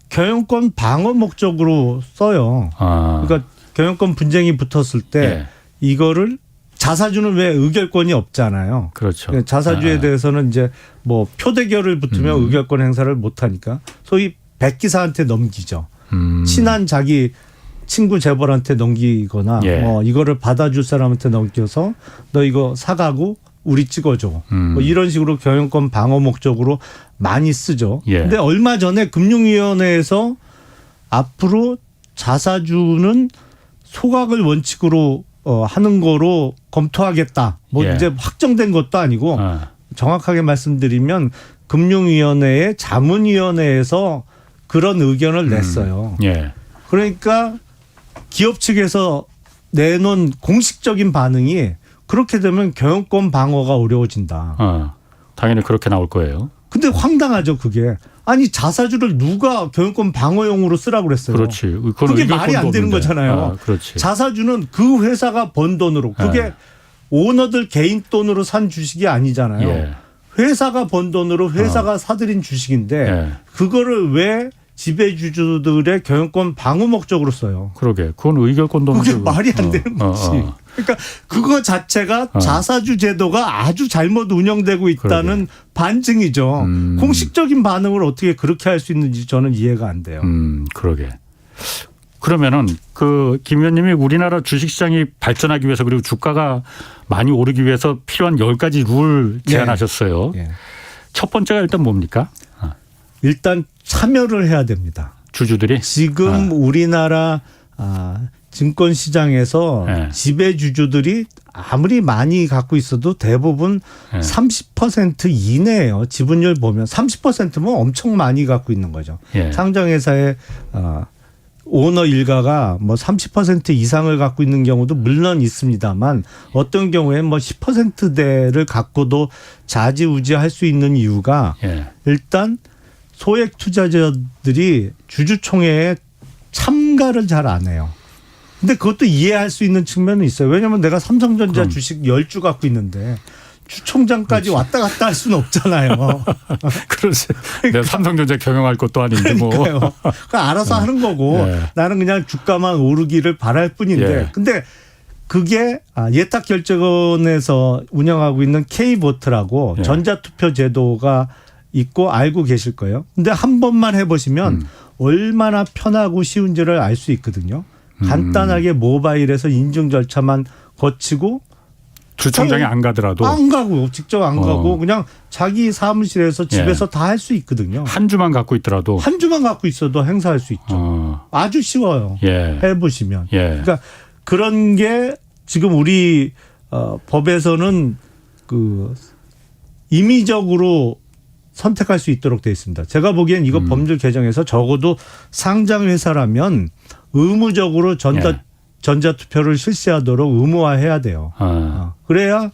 경영권 방어 목적으로 써요. 그러니까 경영권 분쟁이 붙었을 때 이거를 자사주는 왜 의결권이 없잖아요. 그렇죠. 자사주에 대해서는 이제 뭐 표대결을 붙으면 의결권 행사를 못 하니까 소위 백기사한테 넘기죠. 친한 자기 친구 재벌한테 넘기거나 뭐 이거를 받아줄 사람한테 넘겨서 너 이거 사가고 우리 찍어줘. 뭐 이런 식으로 경영권 방어 목적으로 많이 쓰죠. 근데 얼마 전에 금융위원회에서 앞으로 자사주는 소각을 원칙으로 하는 거로 검토하겠다. 뭐 이제 확정된 것도 아니고 정확하게 말씀드리면 금융위원회의 자문위원회에서 그런 의견을 냈어요. 그러니까 기업 측에서 내놓은 공식적인 반응이 그렇게 되면 경영권 방어가 어려워진다. 당연히 그렇게 나올 거예요. 근데 황당하죠, 그게. 아니 자사주를 누가 경영권 방어용으로 쓰라고 그랬어요. 그렇지. 그게 말이 안 되는 거잖아요. 그렇지. 자사주는 그 회사가 번 돈으로 그게 오너들 개인 돈으로 산 주식이 아니잖아요. 회사가 번 돈으로 회사가 사들인 주식인데 그거를 왜 지배주주들의 경영권 방어 목적으로 써요. 그러게. 그건 의결권도 그게 말이 안 되는 거지. 그러니까 그거 자체가 자사주 제도가 아주 잘못 운영되고 있다는 반증이죠. 공식적인 반응을 어떻게 그렇게 할 수 있는지 저는 이해가 안 돼요. 그러게. 그러면은 그 김 의원님이 우리나라 주식시장이 발전하기 위해서 그리고 주가가 많이 오르기 위해서 필요한 10가지 룰 제안하셨어요. 첫 번째가 일단 뭡니까? 일단 참여를 해야 됩니다. 주주들이? 지금 우리나라 증권시장에서 지배주주들이 아무리 많이 갖고 있어도 대부분 30% 이내예요. 지분율 보면 30%면 엄청 많이 갖고 있는 거죠. 상장회사의 오너 일가가 뭐 30% 이상을 갖고 있는 경우도 물론 있습니다만 어떤 경우에는 뭐 10%대를 갖고도 좌지우지할 수 있는 이유가 일단 소액 투자자들이 주주총회에 참가를 잘 안 해요. 근데 그것도 이해할 수 있는 측면은 있어요. 왜냐하면 내가 삼성전자 주식 10주 갖고 있는데 주총장까지 왔다 갔다 할 수는 없잖아요. 그렇지. 내가 삼성전자 경영할 것도 아닌데 뭐. 그러니까 알아서 하는 거고 나는 그냥 주가만 오르기를 바랄 뿐인데 근데 그게 예탁결제원에서 운영하고 있는 K보트라고 전자투표 제도가 있고 알고 계실 거예요. 근데 한 번만 해보시면 얼마나 편하고 쉬운지를 알 수 있거든요. 간단하게 모바일에서 인증 절차만 거치고 주총장에 안 가더라도 안 가고 직접 안 가고 그냥 자기 사무실에서 집에서 다 할 수 있거든요. 한 주만 갖고 있더라도 한 주만 갖고 있어도 행사할 수 있죠. 아주 쉬워요. 해보시면. 그러니까 그런 게 지금 우리 법에서는 그 임의적으로 선택할 수 있도록 되어 있습니다. 제가 보기엔 이거 법률 개정에서 적어도 상장회사라면 의무적으로 전자투표를 실시하도록 의무화해야 돼요. 그래야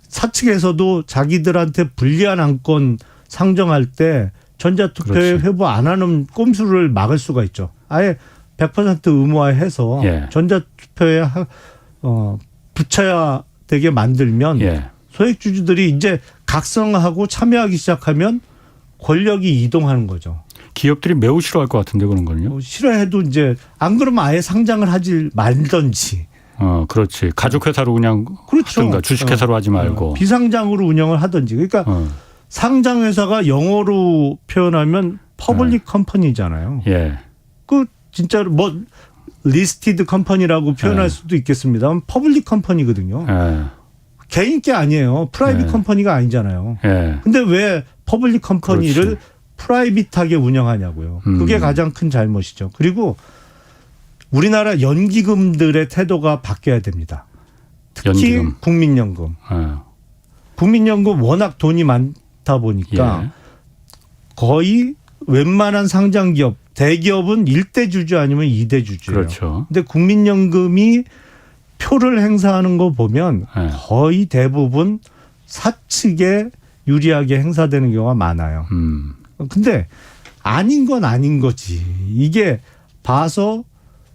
사측에서도 자기들한테 불리한 안건 상정할 때 전자투표에 회부 안 하는 꼼수를 막을 수가 있죠. 아예 100% 의무화해서 전자투표에 붙여야 되게 만들면 소액주주들이 이제 각성하고 참여하기 시작하면 권력이 이동하는 거죠. 기업들이 매우 싫어할 것 같은데 그런 거는요? 싫어해도 이제 안 그러면 아예 상장을 하지 말던지. 그렇지. 가족회사로 그냥 하든가 주식회사로 하지 말고. 비상장으로 운영을 하든지. 그러니까 상장회사가 영어로 표현하면 퍼블릭 컴퍼니잖아요. 그 진짜로 뭐 리스티드 컴퍼니라고 표현할 네. 수도 있겠습니다만 퍼블릭 컴퍼니거든요. 예. 개인 게 아니에요. 프라이빗 네. 컴퍼니가 아니잖아요. 예. 근데 왜 퍼블릭 컴퍼니를 그렇지. 프라이빗하게 운영하냐고요. 그게 가장 큰 잘못이죠. 그리고 우리나라 연기금들의 태도가 바뀌어야 됩니다. 특히 연기금. 국민연금. 예. 국민연금 워낙 돈이 많다 보니까 예. 거의 웬만한 상장기업, 대기업은 1대 주주 아니면 2대 주주예요. 그렇죠. 근데 국민연금이 표를 행사하는 거 보면 예. 거의 대부분 사측에 유리하게 행사되는 경우가 많아요. 근데 아닌 건 아닌 거지. 이게 봐서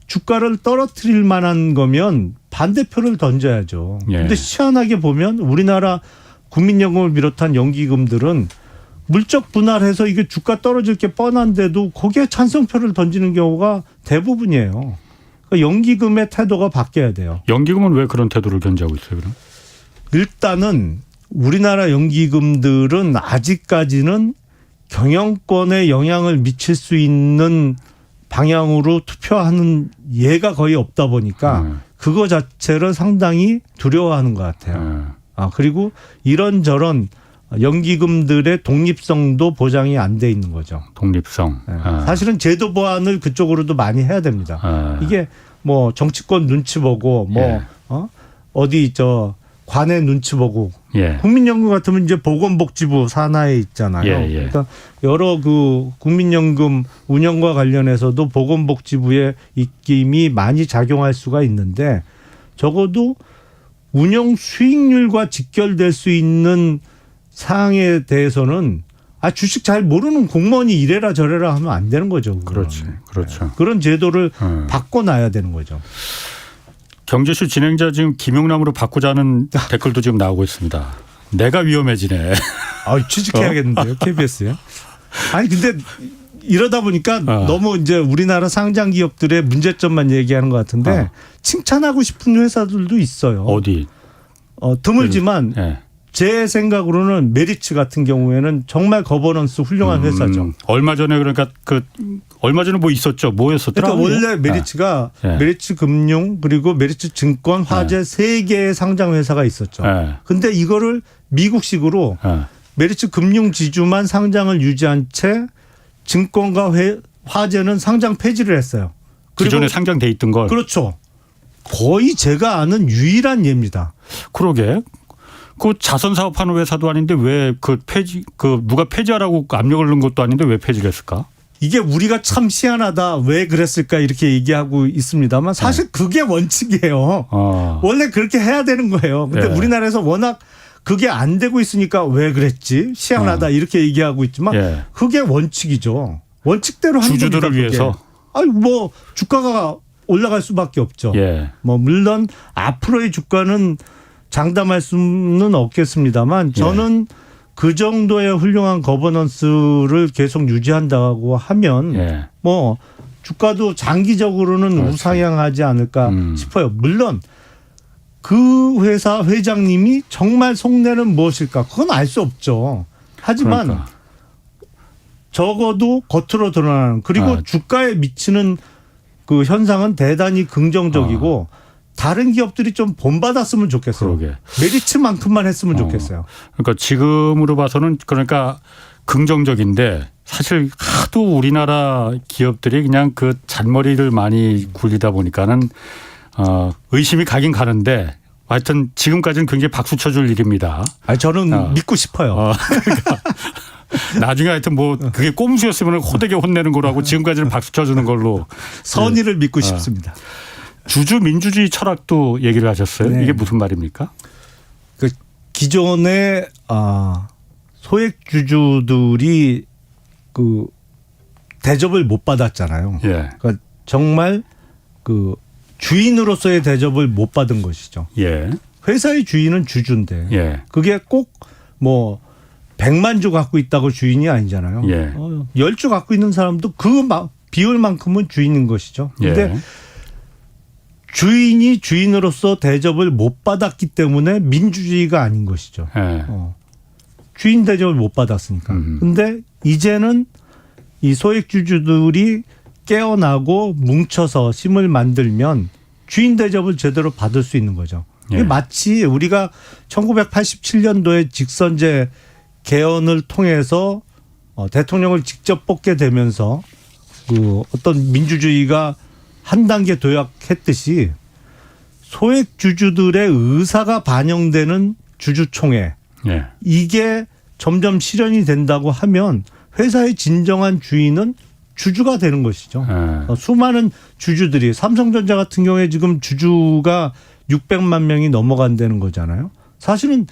주가를 떨어뜨릴 만한 거면 반대표를 던져야죠. 예. 근데 희한하게 보면 우리나라 국민연금을 비롯한 연기금들은 물적 분할해서 이게 주가 떨어질 게 뻔한데도 거기에 찬성표를 던지는 경우가 대부분이에요. 그러니까 연기금의 태도가 바뀌어야 돼요. 연기금은 왜 그런 태도를 견지하고 있어요, 그럼? 일단은 우리나라 연기금들은 아직까지는 경영권에 영향을 미칠 수 있는 방향으로 투표하는 예가 거의 없다 보니까 그거 자체를 상당히 두려워하는 것 같아요. 그리고 이런저런 연기금들의 독립성도 보장이 안 돼 있는 거죠. 독립성. 사실은 제도 보완을 그쪽으로도 많이 해야 됩니다. 이게 뭐 정치권 눈치 보고 뭐 예. 어디 관의 눈치 보고 예. 국민연금 같으면 이제 보건복지부 산하에 있잖아요. 예, 예. 그러니까 여러 그 국민연금 운영과 관련해서도 보건복지부의 입김이 많이 작용할 수가 있는데 적어도 운영 수익률과 직결될 수 있는 사항에 대해서는 주식 잘 모르는 공무원이 이래라 저래라 하면 안 되는 거죠. 그건. 그렇죠. 그런 제도를 바꿔놔야 되는 거죠. 경제쇼 진행자 지금 김용남으로 바꾸자는 댓글도 지금 나오고 있습니다. 내가 위험해지네. 취직해야겠는데요, KBS에. 아니 근데 이러다 보니까 너무 이제 우리나라 상장 기업들의 문제점만 얘기하는 것 같은데 칭찬하고 싶은 회사들도 있어요. 어디? 드물지만 예. 제 생각으로는 메리츠 같은 경우에는 정말 거버넌스 훌륭한 회사죠. 얼마 전에 그러니까 얼마 전에 뭐 있었죠? 뭐였었더라? 그러니까 원래 메리츠가 메리츠 금융 그리고 메리츠 증권 화재 세 개의 상장 회사가 있었죠. 근데 이거를 미국식으로 메리츠 금융 지주만 상장을 유지한 채 증권과 화재는 상장 폐지를 했어요. 기존에 상장돼 있던 걸. 그렇죠. 거의 제가 아는 유일한 예입니다. 그러게. 그 자선 사업하는 회사도 아닌데 왜 누가 폐지하라고 압력을 넣은 것도 아닌데 왜 폐지를 했을까? 이게 우리가 참 희한하다. 왜 그랬을까 이렇게 얘기하고 있습니다만 사실 그게 원칙이에요. 원래 그렇게 해야 되는 거예요. 근데 우리나라에서 워낙 그게 안 되고 있으니까 왜 그랬지? 희한하다 이렇게 얘기하고 있지만 그게 원칙이죠. 원칙대로 하는 겁니다. 주주들을 위해서. 뭐 주가가 올라갈 수밖에 없죠. 뭐 물론 앞으로의 주가는 장담할 수는 없겠습니다만 저는 그 정도의 훌륭한 거버넌스를 계속 유지한다고 하면 뭐 주가도 장기적으로는 우상향하지 않을까 싶어요. 물론 그 회사 회장님이 정말 속내는 무엇일까? 그건 알 수 없죠. 하지만 적어도 겉으로 드러나는 그리고 주가에 미치는 그 현상은 대단히 긍정적이고 다른 기업들이 좀 본받았으면 좋겠어요. 그러게. 메리츠만큼만 했으면 좋겠어요. 그러니까 지금으로 봐서는 그러니까 긍정적인데 사실 하도 우리나라 기업들이 그냥 그 잔머리를 많이 굴리다 보니까는 의심이 가긴 가는데 하여튼 지금까지는 굉장히 박수 쳐줄 일입니다. 저는 믿고 싶어요. 그러니까 나중에 하여튼 뭐 그게 꼼수였으면 호되게 혼내는 거라고 지금까지는 박수 쳐주는 걸로 선의를 믿고 싶습니다. 주주 민주주의 철학도 얘기를 하셨어요. 네. 이게 무슨 말입니까? 그 기존의 소액 주주들이 그 대접을 못 받았잖아요. 그러니까 정말 그 주인으로서의 대접을 못 받은 것이죠. 회사의 주인은 주주인데 그게 꼭 뭐 100만 주 갖고 있다고 주인이 아니잖아요. 10주 갖고 있는 사람도 그 비율만큼은 주인인 것이죠. 그런데 주인이 주인으로서 대접을 못 받았기 때문에 민주주의가 아닌 것이죠. 주인 대접을 못 받았으니까. 근데 이제는 이 소액주주들이 깨어나고 뭉쳐서 힘을 만들면 주인 대접을 제대로 받을 수 있는 거죠. 예. 마치 우리가 1987년도에 직선제 개헌을 통해서 대통령을 직접 뽑게 되면서 그 어떤 민주주의가 한 단계 도약했듯이 소액 주주들의 의사가 반영되는 주주총회 예. 이게 점점 실현이 된다고 하면 회사의 진정한 주인은 주주가 되는 것이죠. 수많은 주주들이 삼성전자 같은 경우에 지금 주주가 600만 명이 넘어간다는 거잖아요. 사실은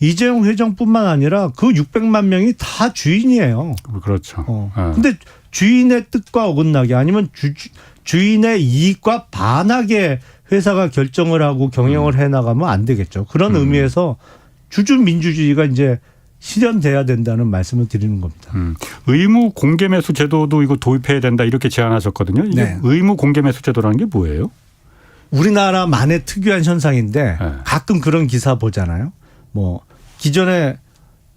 이재용 회장뿐만 아니라 그 600만 명이 다 주인이에요. 그렇죠. 근데 주인의 뜻과 어긋나게 아니면 주인의 이익과 반하게 회사가 결정을 하고 경영을 해나가면 안 되겠죠. 그런 의미에서 주주 민주주의가 이제 실현돼야 된다는 말씀을 드리는 겁니다. 의무 공개 매수 제도도 이거 도입해야 된다 이렇게 제안하셨거든요. 이게 네. 의무 공개 매수 제도라는 게 뭐예요? 우리나라만의 특유한 현상인데 네. 가끔 그런 기사 보잖아요. 뭐 기존에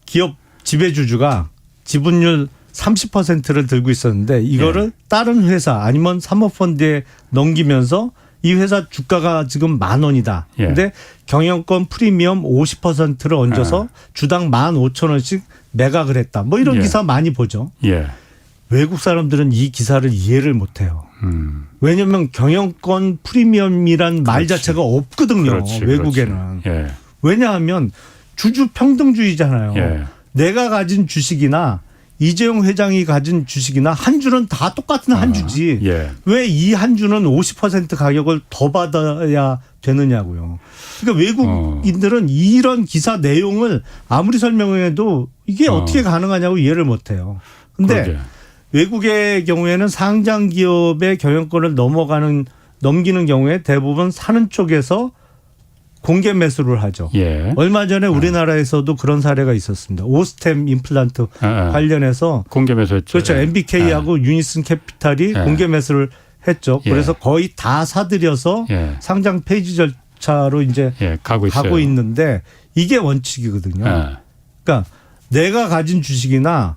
기업 지배주주가 지분율 30%를 들고 있었는데 이거를 다른 회사 아니면 사모펀드에 넘기면서 이 회사 주가가 지금 10,000원이다. 예. 근데 경영권 프리미엄 50%를 얹어서 주당 15,000원씩 매각을 했다. 뭐 이런 예. 기사 많이 보죠. 예. 외국 사람들은 이 기사를 이해를 못해요. 왜냐하면 경영권 프리미엄이란 말 자체가 없거든요. 그렇지, 외국에는. 그렇지. 예. 왜냐하면 주주 평등주의잖아요. 예. 내가 가진 주식이나 이재용 회장이 가진 주식이나 한 주는 다 똑같은 한 주지. 예. 왜 이 한 주는 50% 가격을 더 받아야 되느냐고요. 그러니까 외국인들은 이런 기사 내용을 아무리 설명해도 이게 어떻게 가능하냐고 이해를 못해요. 근데 그러게. 외국의 경우에는 상장 기업의 경영권을 넘기는 경우에 대부분 사는 쪽에서 공개 매수를 하죠. 예. 얼마 전에 우리나라에서도 그런 사례가 있었습니다. 오스템 임플란트 관련해서 공개 매수했죠. 그렇죠. 예. MBK하고 유니슨 캐피탈이 예. 공개 매수를 했죠. 예. 그래서 거의 다 사들여서 예. 상장 폐지 절차로 이제 예. 가고 있어요. 가고 있는데 이게 원칙이거든요. 예. 그러니까 내가 가진 주식이나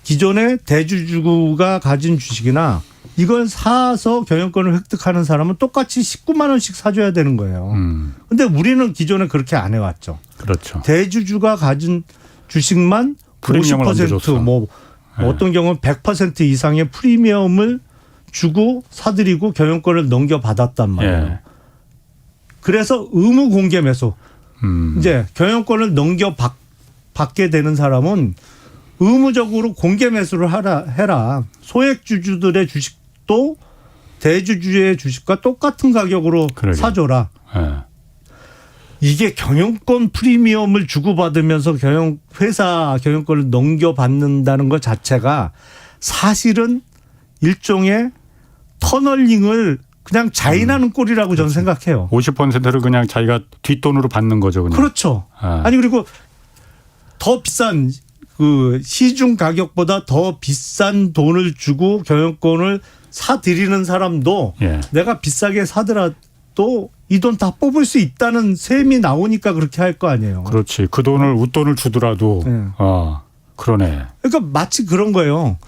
기존의 대주주가 가진 주식이나 이걸 사서 경영권을 획득하는 사람은 똑같이 19만 원씩 사줘야 되는 거예요. 근데 우리는 기존에 그렇게 안 해왔죠. 그렇죠. 대주주가 가진 주식만 프리미엄을 50% 뭐 네. 어떤 경우는 100% 이상의 프리미엄을 주고 사들이고 경영권을 넘겨받았단 말이에요. 예. 그래서 의무 공개 매수. 이제 경영권을 넘겨받게 되는 사람은 의무적으로 공개 매수를 해라. 소액 주주들의 주식도 대주주의 주식과 똑같은 가격으로 그러게. 사줘라. 예. 이게 경영권 프리미엄을 주고받으면서 회사 경영권을 넘겨받는다는 것 자체가 사실은 일종의 터널링을 그냥 자인하는 꼴이라고 저는 생각해요. 50%를 그냥 자기가 뒷돈으로 받는 거죠. 그냥. 그렇죠. 아니 그리고 더 비싼 그 시중 가격보다 더 비싼 돈을 주고 경영권을 사들이는 사람도 예. 내가 비싸게 사더라도 이 돈 다 뽑을 수 있다는 셈이 나오니까 그렇게 할 거 아니에요. 그렇지. 그 돈을 웃돈을 주더라도 네. 그러네. 그러니까 마치 그런 거예요.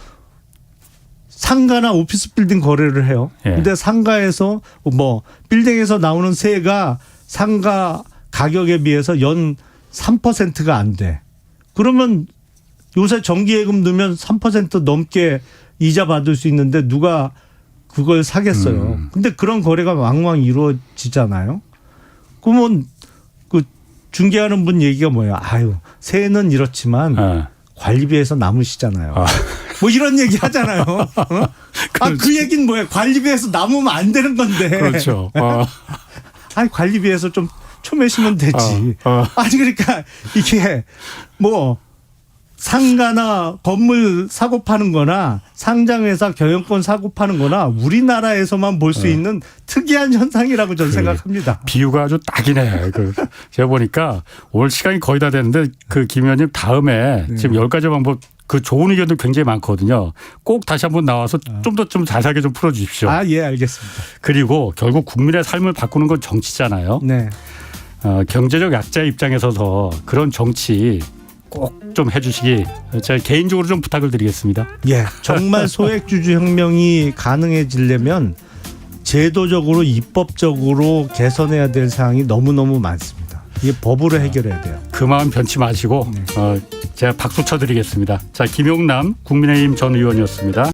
상가나 오피스 빌딩 거래를 해요. 예. 근데 상가에서 뭐 빌딩에서 나오는 세가 상가 가격에 비해서 연 3%가 안 돼. 그러면 요새 정기예금 넣으면 3% 넘게 이자 받을 수 있는데 누가 그걸 사겠어요. 근데 그런 거래가 왕왕 이루어지잖아요. 그러면 그 중개하는 분 얘기가 뭐예요? 아유, 세는 이렇지만 관리비에서 남으시잖아요. 뭐 이런 얘기 하잖아요. 어? 그 얘기는 뭐예요? 관리비에서 남으면 안 되는 건데. 그렇죠. 아니 관리비에서 좀 초매시면 되지. 아니 그러니까 이게 뭐 상가나 건물 사고 파는 거나 상장회사 경영권 사고 파는 거나 우리나라에서만 볼 수 있는 특이한 현상이라고 저는 생각합니다. 비유가 아주 딱이네. 제가 보니까 오늘 시간이 거의 다 됐는데 김 의원님 다음에 지금 10가지 방법 그 좋은 의견도 굉장히 많거든요. 꼭 다시 한번 나와서 좀 더 좀 자세하게 좀 풀어주십시오. 예, 알겠습니다. 그리고 결국 국민의 삶을 바꾸는 건 정치잖아요. 네. 경제적 약자의 입장에 서서 그런 정치 꼭 좀 해주시기 제가 개인적으로 좀 부탁을 드리겠습니다. 예, 정말 소액주주 혁명이 가능해지려면 제도적으로 입법적으로 개선해야 될 사항이 너무너무 많습니다. 이게 법으로 해결해야 돼요. 그 마음 변치 마시고 제가 박수 쳐드리겠습니다. 자, 김용남 국민의힘 전 의원이었습니다.